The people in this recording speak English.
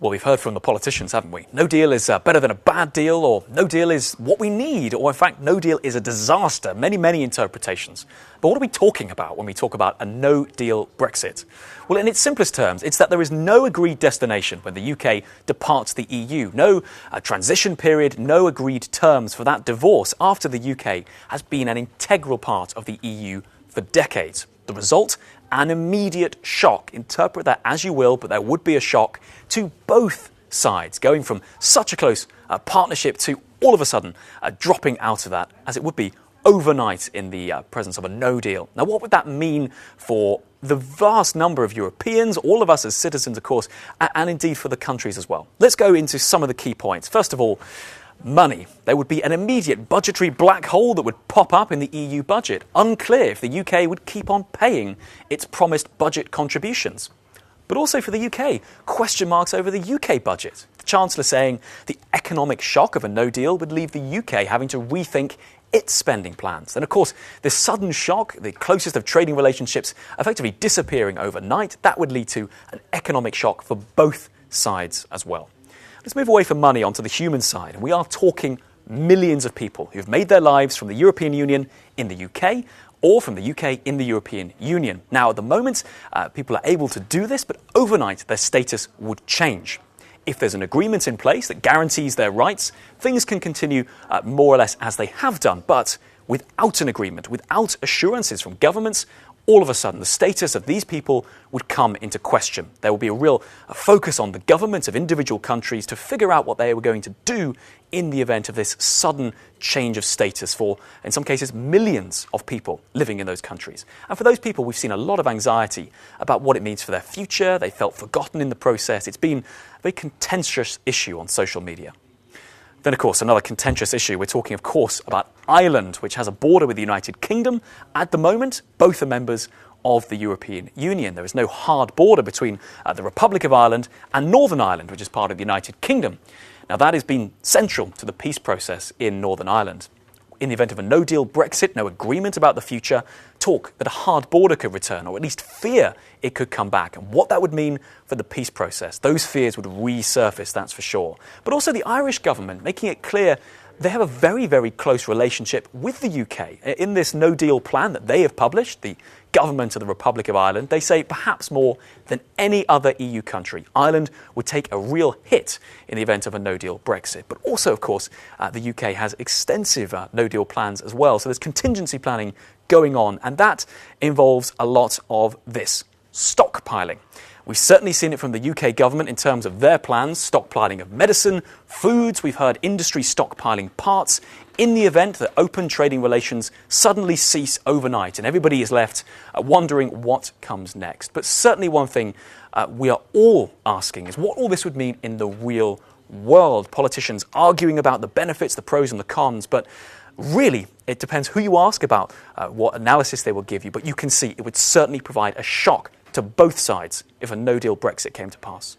Well, we've heard from the politicians, haven't we? No deal is better than a bad deal, or no deal is what we need, or in fact, no deal is a disaster. Many interpretations. But what are we talking about when we talk about a no-deal Brexit? Well, in its simplest terms, it's that there is no agreed destination when the UK departs the EU. No transition period, no agreed terms for that divorce after the UK has been an integral part of the EU for decades. The result? An immediate shock. Interpret that as you will, but there would be a shock to both sides, going from such a close partnership to all of a sudden dropping out of that, as it would be overnight in the presence of a no deal. Now, what would that mean for the vast number of Europeans, all of us as citizens, of course, and indeed for the countries as well? Let's go into some of the key points. First of all, money. There would be an immediate budgetary black hole that would pop up in the EU budget. Unclear if the UK would keep on paying its promised budget contributions. But also for the UK, question marks over the UK budget. The Chancellor saying the economic shock of a no deal would leave the UK having to rethink its spending plans. And of course, this sudden shock, the closest of trading relationships effectively disappearing overnight, that would lead to an economic shock for both sides as well. Let's move away from money onto the human side. And we are talking millions of people who've made their lives from the European Union in the UK or from the UK in the European Union. Now, at the moment, people are able to do this, but overnight their status would change. If there's an agreement in place that guarantees their rights, things can continue more or less as they have done. But without an agreement, without assurances from governments, all of a sudden the status of these people would come into question. There will be a real focus on the government of individual countries to figure out what they were going to do in the event of this sudden change of status for, in some cases, millions of people living in those countries. And for those people, we've seen a lot of anxiety about what it means for their future. They felt forgotten in the process. It's been a very contentious issue on social media. Then, of course, another contentious issue. We're talking, of course, about Ireland, which has a border with the United Kingdom. At the moment, both are members of the European Union. There is no hard border between the Republic of Ireland and Northern Ireland, which is part of the United Kingdom. Now, that has been central to the peace process in Northern Ireland. In the event of a no-deal Brexit, no agreement about the future, talk that a hard border could return, or at least fear it could come back, and what that would mean for the peace process. Those fears would resurface, that's for sure. But also the Irish government making it clear they have a very close relationship with the UK. In this no-deal plan that they have published, the government of the Republic of Ireland, they say perhaps more than any other EU country, Ireland would take a real hit in the event of a no-deal Brexit. But also, of course, the UK has extensive no-deal plans as well. So there's contingency planning going on, and that involves a lot of this: stockpiling. We've certainly seen it from the UK government in terms of their plans, stockpiling of medicine, foods. We've heard industry stockpiling parts in the event that open trading relations suddenly cease overnight and everybody is left wondering what comes next. But certainly one thing we are all asking is what all this would mean in the real world. Politicians arguing about the benefits, the pros and the cons, but really, it depends who you ask about what analysis they will give you. But you can see it would certainly provide a shock to both sides if a no-deal Brexit came to pass.